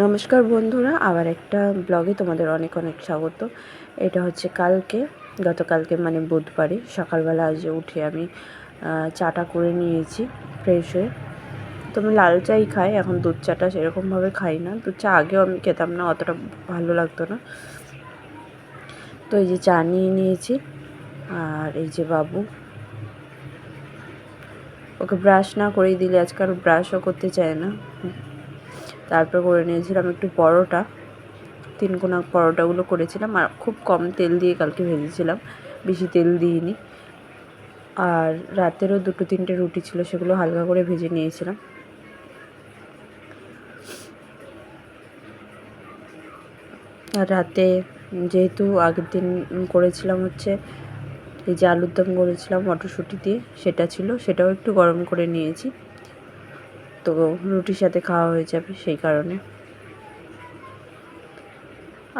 নমস্কার বন্ধুরা, আবার একটা ব্লগে তোমাদের অনেক অনেক স্বাগত। এটা হচ্ছে গতকালকে মানে বুধবারে সকালবেলা আজ উঠে আমি চাটা করে নিয়েছি ফ্রেশ হয়ে। তো আমি লাল চাই খাই, এখন দুধ চাটা সেরকমভাবে খাই না। দুধ চা আগেও আমি খেতাম না, অতটা ভালো লাগতো না। তো এই যে চা নিয়ে নিয়েছি, আর এই যে বাবু, ওকে ব্রাশ না করেই দিলে আজকাল ব্রাশও করতে চায় না। তারপর করে নিয়েছিলাম একটু পরোটা, 3 কোনা পরোটাগুলো করেছিলাম, আর খুব কম তেল দিয়ে কালকে ভেজেছিলাম, বেশি তেল দিইনি। আর রাতেরও 2-3টে রুটি ছিল, সেগুলো হালকা করে ভেজে নিয়েছিলাম। আর রাতে যেহেতু আগের দিন করেছিলাম হচ্ছে এই যে আলুর দম করেছিলাম মটরশুঁটি দিয়ে, সেটা ছিল, সেটাও একটু গরম করে নিয়েছি, তো রুটির সাথে খাওয়া হয়ে যাবে সেই কারণে।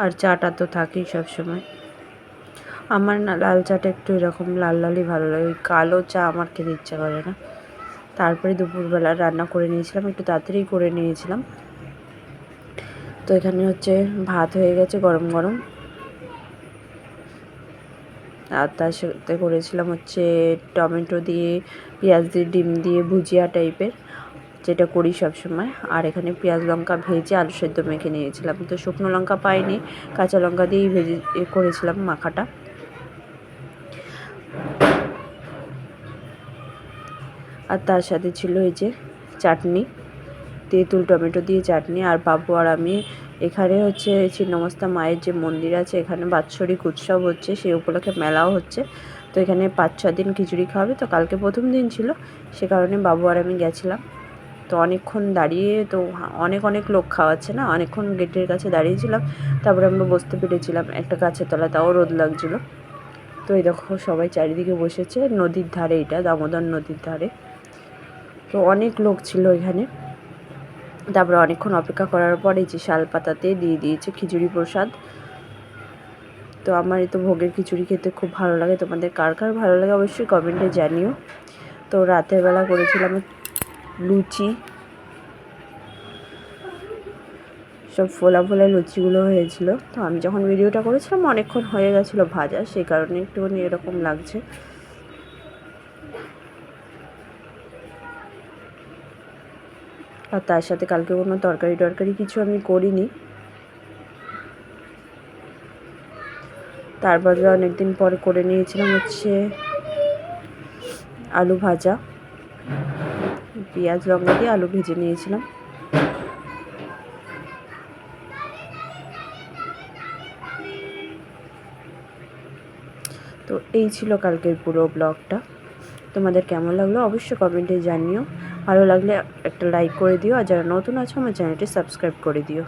আর চাটা তো থাকেই সবসময়। আমার না লাল চাটা একটু এরকম লাল লালই ভালো লাগে, ওই কালো চা আমার খেতে ইচ্ছা করে না। তারপরে দুপুরবেলা রান্না করে নিয়েছিলাম, একটু তাড়াতাড়ি করে নিয়েছিলাম। তো এখানে হচ্ছে ভাত হয়ে গেছে গরম গরম, আর তার সাথে করেছিলাম হচ্ছে টমেটো দিয়ে, পেঁয়াজ দিয়ে, ডিম দিয়ে ভুজিয়া টাইপের, যেটা করি সবসময়। আর এখানে পেঁয়াজ লঙ্কা ভেজে আলু সেদ্ধ মেখে নিয়েছিলাম। তো শুকনো লঙ্কা পাইনি, কাঁচা লঙ্কা দিয়েই ভেজে করেছিলাম মাখাটা। আর তার সাথে ছিল এই যে চাটনি, তেঁতুল টমেটো দিয়ে চাটনি। আর বাবু আর আমি এখানে হচ্ছে ছিন্নমস্তা মায়ের যে মন্দির আছে, এখানে বাৎসরিক উৎসব হচ্ছে, সেই উপলক্ষে মেলাও হচ্ছে। তো এখানে 5-6 দিন খিচুড়ি খাওয়াবে, তো কালকে প্রথম দিন ছিল, সে কারণে বাবু আর আমি গেছিলাম। তো অনেকক্ষণ দাঁড়িয়ে, তো অনেক লোক খাওয়াচ্ছে না, অনেকক্ষণ গেটের কাছে দাঁড়িয়েছিলাম। তারপরে আমরা বসতে পেরেছিলাম একটা গাছের তলা, তাও রোদ লাগছিলো। তো এই দেখো সবাই চারিদিকে বসেছে, নদীর ধারে, এটা দামোদর নদীর ধারে। তো অনেক লোক ছিল এখানে। তারপরে অনেকক্ষণ অপেক্ষা করার পর এই যে শালপাতাতে দিয়ে দিয়েছে খিচুড়ি প্রসাদ। তো আমার এই তো ভোগের খিচুড়ি খেতে খুব ভালো লাগে, তোমাদের কার কার ভালো লাগে অবশ্যই কমেন্টে জানিও। তো রাতের বেলা করেছিলাম লুচি, সব ফোলা ফোলা লুচিগুলো হয়েছিল। তো আমি যখন ভিডিওটা করেছিলাম অনেকক্ষণ হয়ে গেছিলো ভাজা, সেই কারণে একটুখানি এরকম লাগছে। আর তার সাথে কালকে কোনো তরকারি কিছু আমি করিনি। তারপরে অনেকদিন পর করে নিয়েছিলাম হচ্ছে আলু ভাজা, পেঁয়াজ লঙ্কা দিয়ে আলু ভেজে নিয়েছিলাম। তো এই ছিল কালকের পুরো ব্লগটা। তোমাদের কেমন লাগলো অবশ্যই কমেন্টে জানিও। ভালো লাগলে একটা লাইক করে দিও, আর যারা নতুন আছো আমার চ্যানেলটি সাবস্ক্রাইব করে দিও।